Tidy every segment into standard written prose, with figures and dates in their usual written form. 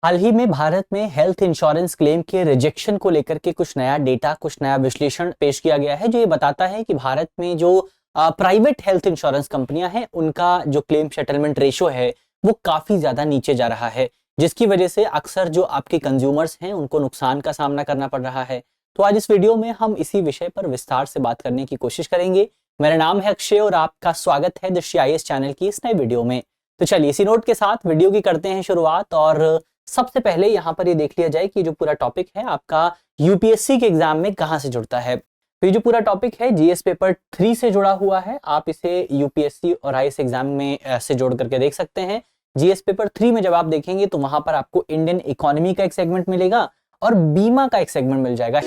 हाल ही में भारत में health insurance claim के रिजेक्शन को लेकर के कुछ नया डेटा, कुछ नया विश्लेषण पेश किया गया है, जो ये बताता है कि भारत में जो प्राइवेट हेल्थ इंश्योरेंस कंपनियां हैं, उनका जो क्लेम सेटलमेंट रेशो है वो काफी ज्यादा नीचे जा रहा है, जिसकी वजह से अक्सर जो आपके कंज्यूमर्स हैं उनको नुकसान का सामना करना पड़ रहा है। तो आज इस वीडियो में हम इसी विषय पर विस्तार से बात करने की कोशिश करेंगे। मेरा नाम है अक्षय और आपका स्वागत है दृष्टि आईएएस चैनल की इस नए वीडियो में। तो चलिए इसी नोट के साथ वीडियो की करते हैं शुरुआत। और सबसे पहले यहाँ पर ये देख लिया जाए कि जो पूरा टॉपिक है आपका यूपीएससी के एग्जाम में कहाँ से जुड़ता है। तो ये जो पूरा टॉपिक है जीएस पेपर 3 से जुड़ा हुआ है। आप इसे यूपीएससी और आईएएस एग्जाम में से जोड़ करके देख सकते हैं। जीएस पेपर 3 में जब आप देखेंगे तो वहां पर आपको इंडियन इकोनॉमी का एक सेगमेंट मिलेगा और बीमा का एक सेगमेंट मिल जाएगा।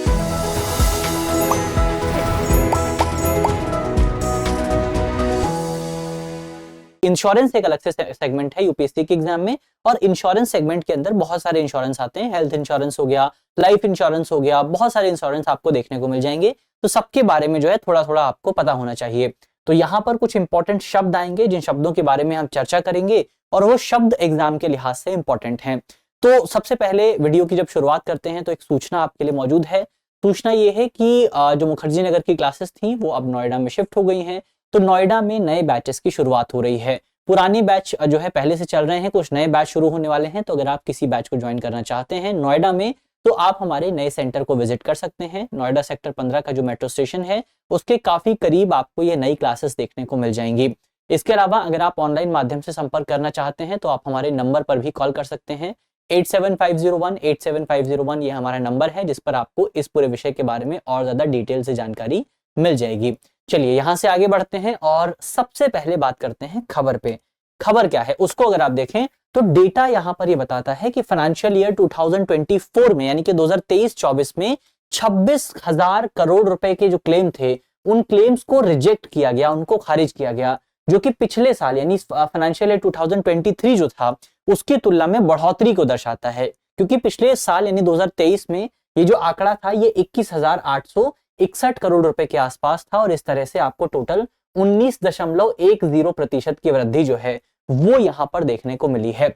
इंश्योरेंस एक अलग से सेगमेंट है यूपीएससी के एग्जाम में, और इंश्योरेंस सेगमेंट के अंदर बहुत सारे इंश्योरेंस आते हैं। हेल्थ इंश्योरेंस हो गया, लाइफ इंश्योरेंस हो गया, बहुत सारे इंश्योरेंस आपको देखने को मिल जाएंगे। तो सबके बारे में जो है थोड़ा थोड़ा आपको पता होना चाहिए। तो यहाँ पर कुछ इंपॉर्टेंट शब्द आएंगे जिन शब्दों के बारे में हम चर्चा करेंगे, और वो शब्द एग्जाम के लिहाज से इंपॉर्टेंट हैं। तो सबसे पहले वीडियो की जब शुरुआत करते हैं तो एक सूचना आपके लिए मौजूद है। सूचना ये है कि जो मुखर्जी नगर की क्लासेस थी वो अब नोएडा में शिफ्ट हो गई हैं। तो नोएडा में नए बैचेस की शुरुआत हो रही है। पुराने बैच जो है पहले से चल रहे हैं, कुछ नए बैच शुरू होने वाले हैं। तो अगर आप किसी बैच को ज्वाइन करना चाहते हैं नोएडा में, तो आप हमारे नए सेंटर को विजिट कर सकते हैं। नोएडा सेक्टर 15 का जो मेट्रो स्टेशन है उसके काफी करीब आपको ये नई क्लासेस देखने को मिल जाएंगी। इसके अलावा अगर आप ऑनलाइन माध्यम से संपर्क करना चाहते हैं तो आप हमारे नंबर पर भी कॉल कर सकते हैं। 8750187501 ये हमारा नंबर है, जिस पर आपको इस पूरे विषय के बारे में और ज्यादा डिटेल से जानकारी मिल जाएगी। चलिए यहां से आगे बढ़ते हैं और सबसे पहले बात करते हैं खबर पे। खबर क्या है उसको अगर आप देखें तो डेटा यहां पर ये बताता है कि फाइनेंशियल ईयर 2024 में यानी कि 2023-24 में 26,000 करोड़ रुपए के जो क्लेम थे उन क्लेम्स को रिजेक्ट किया गया, उनको खारिज किया गया, जो कि पिछले साल यानी फाइनेंशियल ईयर 2023 जो था उसकी तुलना में बढ़ोतरी को दर्शाता है। क्योंकि पिछले साल यानी 2023 में ये जो आंकड़ा था ये 21,861 करोड़ रुपए के आसपास था, और इस तरह से आपको टोटल 19.10% की वृद्धि जो है वो यहां पर देखने को मिली है।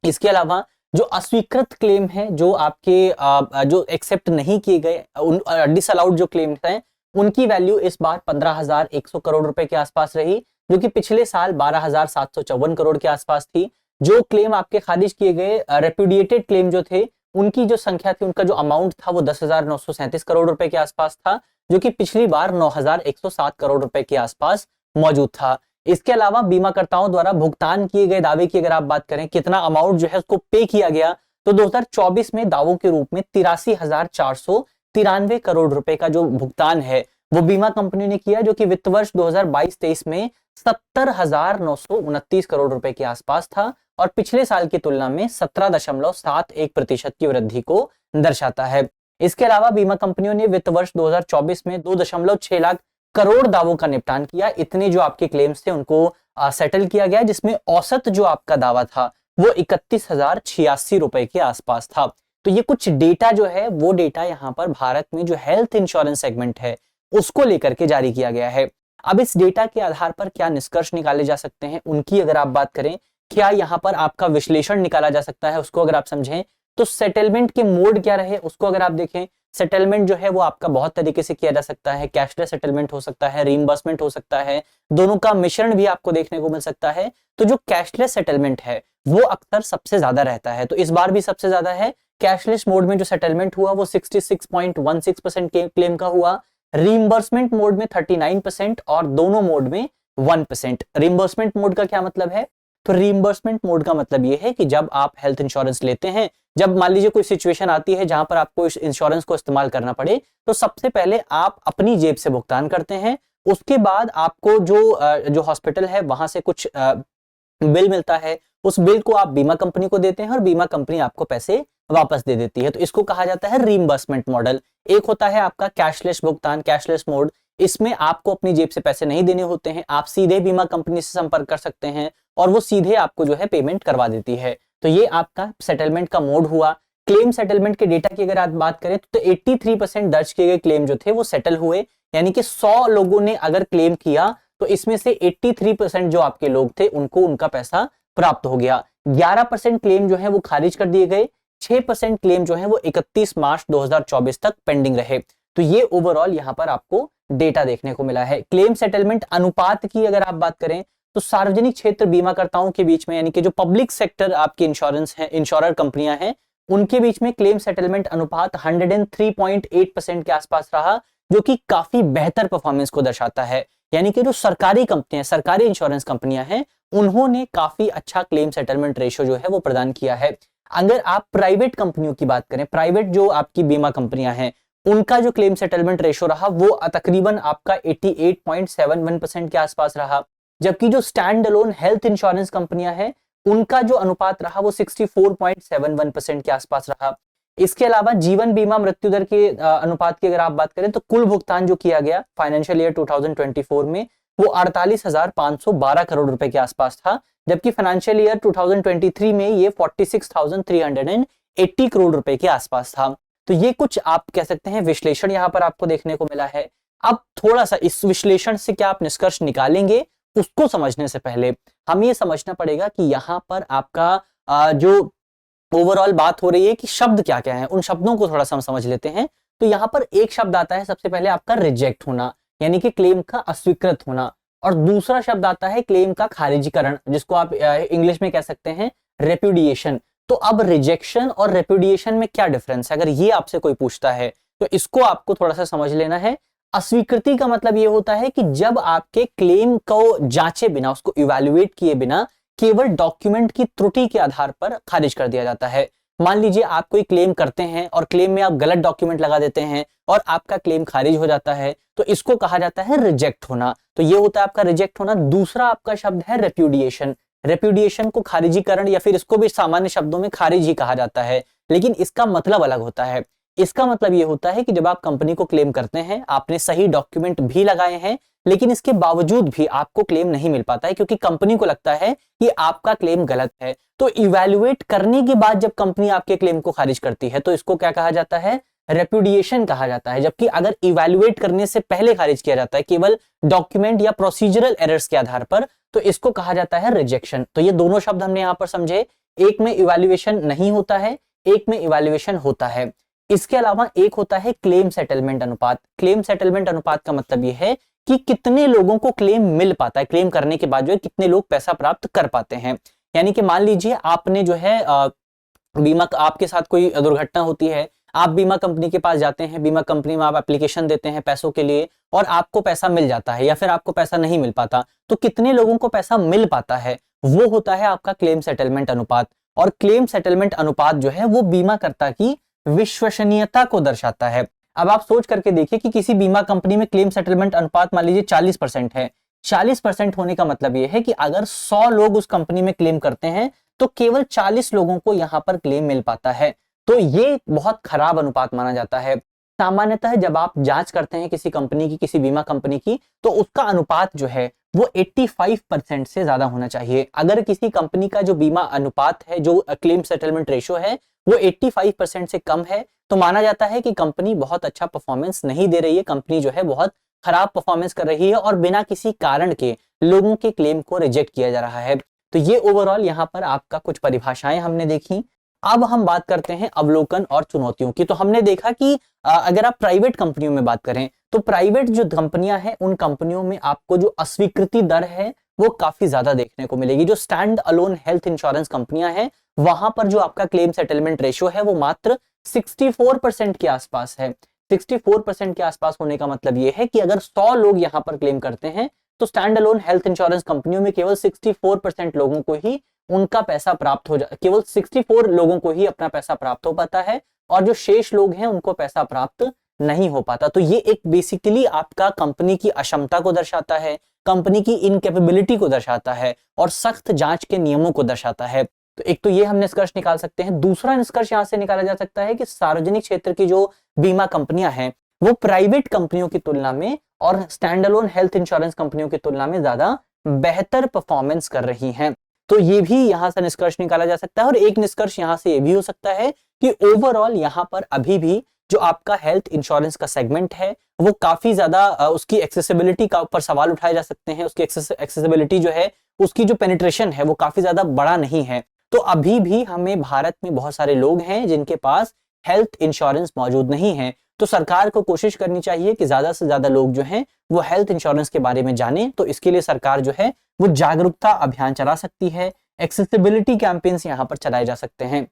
इसके अलावा जो अस्वीकृत क्लेम है, जो आपके जो एक्सेप्ट नहीं किए गए, डिसअलाउड जो क्लेम हैं, उनकी वैल्यू इस बार 15,100 करोड़ रुपए के आसपास रही, जो कि पिछले साल 12,754 करोड़ के आसपास थी। जो क्लेम आपके खारिज किए गए रेप्यूडिएटेड क्लेम जो थे उनकी जो संख्या थी, उनका जो अमाउंट था वो 10,937 करोड़ रुपए के आसपास था, जो कि पिछली बार 9,107 करोड़ रुपए के आसपास मौजूद था। इसके अलावा बीमाकर्ताओं द्वारा भुगतान किए गए दावे की अगर आप बात करें कितना अमाउंट जो है उसको पे किया गया, तो 2024 में दावों के रूप में 83,493 करोड़ रुपए का जो भुगतान है वो बीमा कंपनी ने किया, जो कि वित्त वर्ष 2022-23 में 70,929 करोड़ रुपए के आसपास था, और पिछले साल की तुलना में 17.71% की वृद्धि को दर्शाता है। इसके अलावा बीमा कंपनियों ने वित्त वर्ष 2024 में 2.6 लाख करोड़ दावों का निपटान किया। इतने जो आपके क्लेम्स थे उनको सेटल किया गया, जिसमें औसत जो आपका दावा था वो 31,086 रुपए के आसपास था। तो ये कुछ डेटा जो है वो डेटा यहाँ पर भारत में जो हेल्थ इंश्योरेंस सेगमेंट है उसको लेकर के जारी किया गया है। अब इस डेटा के आधार पर क्या निष्कर्ष निकाले जा सकते हैं उनकी अगर आप बात करें, क्या यहाँ पर आपका विश्लेषण निकाला जा सकता है उसको अगर आप समझें, तो सेटलमेंट के मोड क्या रहे उसको अगर आप देखें। सेटलमेंट जो है वो आपका बहुत तरीके से किया जा सकता है। कैशलेस सेटलमेंट हो सकता है, रीइंबर्समेंट हो सकता है, दोनों का मिश्रण भी आपको देखने को मिल सकता है। तो जो कैशलेस सेटलमेंट है वो अक्सर सबसे ज्यादा रहता है, तो इस बार भी सबसे ज्यादा है। कैशलेस मोड में जो सेटलमेंट हुआ वो 66.16% के क्लेम का हुआ, रीइंबर्समेंट मोड में 39% और दोनों मोड में 1%। रीइंबर्समेंट मोड का क्या मतलब है? तो रीइंबर्समेंट मोड का मतलब ये है कि जब आप हेल्थ इंश्योरेंस लेते हैं, जब मान लीजिए कोई सिचुएशन आती है जहां पर आपको इस इंश्योरेंस को इस्तेमाल करना पड़े, तो सबसे पहले आप अपनी जेब से भुगतान करते हैं। उसके बाद आपको जो हॉस्पिटल है वहां से कुछ बिल मिलता है, उस बिल को आप बीमा कंपनी को देते हैं और बीमा कंपनी आपको पैसे वापस दे देती है। तो इसको कहा जाता है रीइंबर्समेंट मॉडल। एक होता है आपका कैशलेस भुगतान, कैशलेस मोड। इसमें आपको अपनी जेब से पैसे नहीं देने होते हैं, आप सीधे बीमा कंपनी से संपर्क कर सकते हैं और वो सीधे आपको जो है पेमेंट करवा देती है। तो ये आपका सेटलमेंट का मोड हुआ। क्लेम सेटलमेंट के डेटा की अगर आप बात करें तो 83% दर्ज किए गए क्लेम जो थे वो सेटल हुए, यानी कि 100 लोगों ने अगर क्लेम किया तो इसमें से 83% जो आपके लोग थे उनको उनका पैसा प्राप्त हो गया। 11% क्लेम जो है वो खारिज कर दिए गए, 6% क्लेम जो है वो 31 मार्च 2024 तक पेंडिंग रहे। तो ये ओवरऑल यहाँ पर आपको डेटा देखने को मिला है। क्लेम सेटलमेंट अनुपात की अगर आप बात करें तो सार्वजनिक क्षेत्र बीमाकर्ताओं के बीच में, यानी कि जो पब्लिक सेक्टर आपकी इंश्योरेंस है, इंश्योरर कंपनियां हैं, उनके बीच में क्लेम सेटलमेंट अनुपात 103.8% के आसपास रहा, जो कि काफी बेहतर परफॉर्मेंस को दर्शाता है। यानी कि जो सरकारी कंपनियां, सरकारी इंश्योरेंस कंपनियां हैं, उन्होंने काफी अच्छा क्लेम सेटलमेंट रेशियो जो है वो प्रदान किया है। अगर आप प्राइवेट कंपनियों की बात करें, प्राइवेट जो आपकी बीमा कंपनियां हैं, उनका जो क्लेम सेटलमेंट रेशियो रहा वो तकरीबन आपका 88.71% के आसपास रहा, जबकि जो स्टैंड अलोन हेल्थ इंश्योरेंस कंपनियां हैं, उनका जो अनुपात रहा वो 64.71% के आसपास रहा। इसके अलावा जीवन बीमा मृत्यु दर के अनुपात की अगर आप बात करें तो कुल भुगतान जो किया गया फाइनेंशियल ईयर 2024 में वो 48,512 करोड़ रुपए के आसपास था, जबकि फाइनेंशियल ईयर 2023 में ये 46,380 करोड़ रुपए के आसपास था। तो ये कुछ आप कह सकते हैं विश्लेषण यहाँ पर आपको देखने को मिला है। अब थोड़ा सा इस विश्लेषण से क्या आप निष्कर्ष निकालेंगे, उसको समझने से पहले हमें ये समझना पड़ेगा कि यहाँ पर आपका जो ओवरऑल बात हो रही है कि शब्द क्या क्या है, उन शब्दों को थोड़ा सा हम समझ लेते हैं। तो यहाँ पर एक शब्द आता है सबसे पहले आपका रिजेक्ट होना, यानी कि क्लेम का अस्वीकृत होना, और दूसरा शब्द आता है क्लेम का खारिजीकरण, जिसको आप इंग्लिश में कह सकते हैं रेप्यूडिएशन। तो अब रिजेक्शन और रेप्यूडिएशन में क्या डिफरेंस है, अगर ये आपसे कोई पूछता है तो इसको आपको थोड़ा सा समझ लेना है। अस्वीकृति का मतलब ये होता है कि जब आपके क्लेम को जांचे बिना, उसको इवैल्यूएट किए बिना, केवल डॉक्यूमेंट की त्रुटि के आधार पर खारिज कर दिया जाता है। मान लीजिए आप कोई क्लेम करते हैं और क्लेम में आप गलत डॉक्यूमेंट लगा देते हैं और आपका क्लेम खारिज हो जाता है, तो इसको कहा जाता है रिजेक्ट होना। तो ये होता है आपका रिजेक्ट होना। दूसरा आपका शब्द है रेप्यूडिएशन। रेप्यूडिएशन को खारिजीकरण या फिर इसको भी सामान्य शब्दों में खारिज ही कहा जाता है, लेकिन इसका मतलब अलग होता है। इसका मतलब ये होता है कि जब आप कंपनी को क्लेम करते हैं, आपने सही डॉक्यूमेंट भी लगाए हैं, लेकिन इसके बावजूद भी आपको क्लेम नहीं मिल पाता है क्योंकि कंपनी को लगता है कि आपका क्लेम गलत है। तो इवैल्यूएट करने के बाद जब कंपनी आपके क्लेम को खारिज करती है तो इसको क्या कहा जाता है, रेप्यूडिएशन कहा जाता है। जबकि अगर इवैल्यूएट करने से पहले खारिज किया जाता है केवल डॉक्यूमेंट या प्रोसीजरल एरर्स के आधार पर, तो इसको कहा जाता है रिजेक्शन। तो ये दोनों शब्द हमने यहां पर समझे, एक में इवैल्यूएशन नहीं होता है, एक में इवैल्यूएशन होता है। इसके अलावा एक होता है क्लेम सेटलमेंट अनुपात। क्लेम सेटलमेंट अनुपात का मतलब यह है कि कितने लोगों को क्लेम मिल पाता है, क्लेम करने के बाद जो है कितने लोग पैसा प्राप्त कर पाते हैं। यानी कि मान लीजिए आपने जो है बीमा, आपके साथ कोई दुर्घटना होती है, आप बीमा कंपनी के पास जाते हैं, बीमा कंपनी में आप एप्लीकेशन देते हैं पैसों के लिए और आपको पैसा मिल जाता है या फिर आपको पैसा नहीं मिल पाता, तो कितने लोगों को पैसा मिल पाता है, वो होता है आपका क्लेम सेटलमेंट अनुपात। और क्लेम सेटलमेंट अनुपात जो है वो बीमाकर्ता की विश्वसनीयता को दर्शाता है। अब आप सोच करके देखिए कि किसी बीमा कंपनी में क्लेम सेटलमेंट अनुपात मान लीजिए 40% है। 40% होने का मतलब यह है कि अगर 100 लोग उस कंपनी में क्लेम करते हैं तो केवल 40 लोगों को यहां पर क्लेम मिल पाता है। तो ये बहुत खराब अनुपात माना जाता है। सामान्यतः जब आप जांच करते हैं किसी कंपनी की, किसी बीमा कंपनी की, तो उसका अनुपात जो है वो 85% से ज्यादा होना चाहिए। अगर किसी कंपनी का जो बीमा अनुपात है, जो क्लेम सेटलमेंट रेशियो है, वो 85% से कम है, तो माना जाता है कि कंपनी बहुत अच्छा परफॉर्मेंस नहीं दे रही है, कंपनी जो है बहुत खराब परफॉर्मेंस कर रही है और बिना किसी कारण के लोगों के क्लेम को रिजेक्ट किया जा रहा है। तो ये ओवरऑल यहाँ पर आपका कुछ परिभाषाएं हमने देखी। अब हम बात करते हैं अवलोकन और चुनौतियों की। तो हमने देखा कि अगर आप प्राइवेट कंपनियों में बात करें तो प्राइवेट जो कंपनियां हैं उन कंपनियों में आपको जो अस्वीकृति दर है वो काफी ज्यादा देखने को मिलेगी। जो स्टैंड अलोन हेल्थ इंश्योरेंस कंपनियां हैं वहां पर जो आपका क्लेम सेटलमेंट रेशियो है वो मात्र 64% के आसपास है। 64% के आसपास होने का मतलब ये है कि अगर 100 लोग यहां पर क्लेम करते हैं तो स्टैंड अलोन हेल्थ इंश्योरेंस कंपनियों में केवल 64% लोगों को ही उनका पैसा प्राप्त हो केवल 64 लोगों को ही अपना पैसा प्राप्त हो पाता है और जो शेष लोग हैं उनको पैसा प्राप्त नहीं हो पाता। तो ये एक बेसिकली आपका कंपनी की अक्षमता को दर्शाता है, कंपनी की इनकेपेबिलिटी को दर्शाता है और सख्त जांच के नियमों को दर्शाता है। तो एक तो ये हम निष्कर्ष निकाल सकते हैं। दूसरा निष्कर्ष यहां से निकाला जा सकता है कि सार्वजनिक क्षेत्र की जो बीमा कंपनियां हैं वो प्राइवेट कंपनियों की तुलना में और स्टैंड अलोन हेल्थ इंश्योरेंस कंपनियों की तुलना में ज्यादा बेहतर परफॉर्मेंस कर रही हैं। तो ये भी यहां से निष्कर्ष निकाला जा सकता है। और एक निष्कर्ष यहां से ये भी हो सकता है कि ओवरऑल यहां पर अभी भी जो आपका हेल्थ इंश्योरेंस का सेगमेंट है वो काफी ज्यादा उसकी एक्सेसिबिलिटी का ऊपर सवाल उठाए जा सकते हैं। उसकी एक्सेसिबिलिटी जो है, उसकी जो पेनिट्रेशन है वो काफी ज्यादा बड़ा नहीं है। तो अभी भी हमें भारत में बहुत सारे लोग हैं जिनके पास हेल्थ इंश्योरेंस मौजूद नहीं है। तो सरकार को कोशिश करनी चाहिए कि ज्यादा से ज्यादा लोग जो हैं वो हेल्थ इंश्योरेंस के बारे में जाने। तो इसके लिए सरकार जो है वो जागरूकता अभियान चला सकती है, एक्सेसिबिलिटी कैंपेन्स यहाँ पर चलाए जा सकते हैं,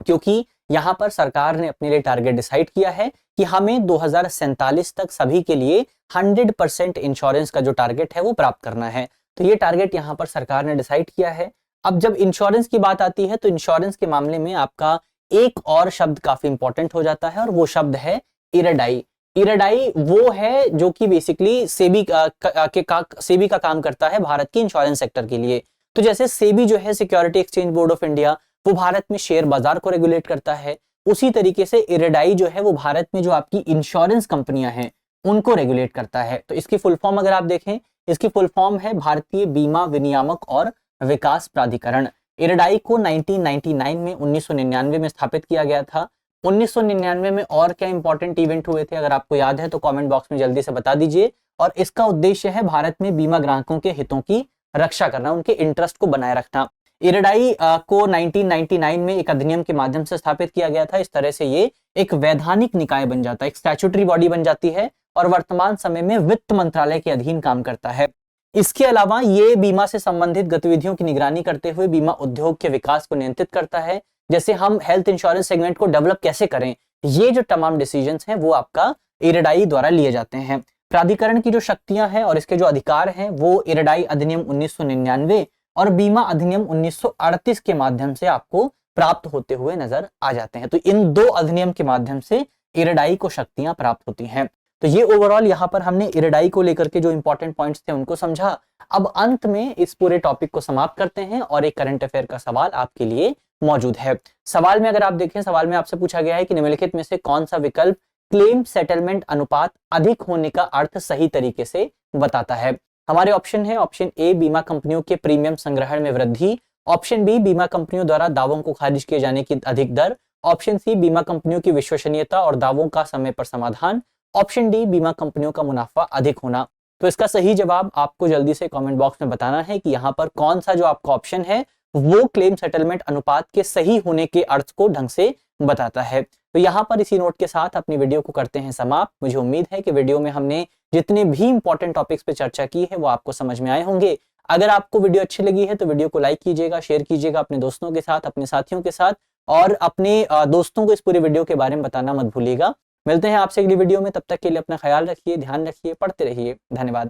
क्योंकि यहाँ पर सरकार ने अपने लिए टारगेट डिसाइड किया है कि हमें 2047 तक सभी के लिए 100% इंश्योरेंस का जो टारगेट है वो प्राप्त करना है। तो ये टारगेट यहाँ पर सरकार ने डिसाइड किया है। अब जब इंश्योरेंस की बात आती है तो इंश्योरेंस के मामले में आपका एक और शब्द काफी इंपॉर्टेंट हो जाता है और वो शब्द है इरेडाई। इरेडाई वो है जो कि बेसिकली सेबी का काम करता है भारत के इंश्योरेंस सेक्टर के लिए। तो जैसे सेबी जो है security exchange board of India, वो भारत में शेयर बाजार को रेगुलेट करता है, उसी तरीके से इरेडाई जो है वो भारत में जो आपकी इंश्योरेंस कंपनियां हैं उनको रेगुलेट करता है। तो इसकी फुल फॉर्म अगर आप देखें, इसकी फुल फॉर्म है भारतीय बीमा विनियामक और विकास प्राधिकरण। इरेडाई को 1999 में 1999 में स्थापित किया गया था। 1999 में और क्या इंपॉर्टेंट इवेंट हुए थे अगर आपको याद है तो कमेंट बॉक्स में जल्दी से बता दीजिए। और इसका उद्देश्य है भारत में बीमा ग्राहकों के हितों की रक्षा करना, उनके इंटरेस्ट को बनाए रखना। इरेडाई को 1999 में एक अधिनियम के माध्यम से स्थापित किया गया था। इस तरह से ये एक वैधानिक निकाय बन जाता है, एक स्टैट्यूटरी बॉडी बन जाती है और वर्तमान समय में वित्त मंत्रालय के अधीन काम करता है। इसके अलावा ये बीमा से संबंधित गतिविधियों की निगरानी करते हुए बीमा उद्योग के विकास को नियंत्रित करता है। जैसे हम हेल्थ इंश्योरेंस सेगमेंट को डेवलप कैसे करें, ये जो तमाम डिसीजंस हैं वो आपका इरेडाई द्वारा लिए जाते हैं। प्राधिकरण की जो शक्तियां हैं और इसके जो अधिकार हैं वो इरेडाई अधिनियम 1999 और बीमा अधिनियम 1938 के माध्यम से आपको प्राप्त होते हुए नजर आ जाते हैं। तो इन दो अधिनियम के माध्यम से इरेडाई को शक्तियां प्राप्त होती हैं। तो ये ओवरऑल यहाँ पर हमने इरेडाई को लेकर के जो इंपॉर्टेंट पॉइंट्स थे उनको समझा। अब अंत में इस पूरे टॉपिक को समाप्त करते हैं और एक करंट अफेयर का सवाल आपके लिए मौजूद है। सवाल में अगर आप देखें, सवाल में आपसे पूछा गया है कि निम्नलिखित में से कौन सा विकल्प क्लेम सेटलमेंट अनुपात अधिक होने का अर्थ सही तरीके से बताता है। हमारे ऑप्शन है, ऑप्शन ए बीमा कंपनियों के प्रीमियम संग्रहण में वृद्धि, ऑप्शन बी बीमा कंपनियों द्वारा दावों को खारिज किए जाने की अधिक दर, ऑप्शन सी बीमा कंपनियों की विश्वसनीयता और दावों का समय पर समाधान, ऑप्शन डी बीमा कंपनियों का मुनाफा अधिक होना। तो इसका सही जवाब आपको जल्दी से कमेंट बॉक्स में बताना है कि यहाँ पर कौन सा जो आपका ऑप्शन है वो क्लेम सेटलमेंट अनुपात के सही होने के अर्थ को ढंग से बताता है। तो यहाँ पर इसी नोट के साथ अपनी वीडियो को करते हैं समाप्त। मुझे उम्मीद है कि वीडियो में हमने जितने भी इंपॉर्टेंट टॉपिक्स पे चर्चा की है वो आपको समझ में आए होंगे। अगर आपको वीडियो अच्छी लगी है तो वीडियो को लाइक कीजिएगा, शेयर कीजिएगा अपने दोस्तों के साथ, अपने साथियों के साथ, और अपने दोस्तों को इस पूरे वीडियो के बारे में बताना मत भूलिएगा। मिलते हैं आपसे अगली वीडियो में, तब तक के लिए अपना ख्याल रखिए, ध्यान रखिए, पढ़ते रहिए। धन्यवाद।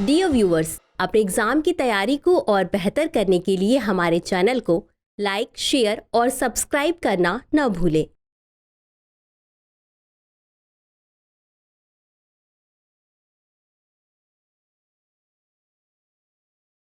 डियर व्यूअर्स, अपने एग्जाम की तैयारी को और बेहतर करने के लिए हमारे चैनल को लाइक, शेयर और सब्सक्राइब करना न भूलें।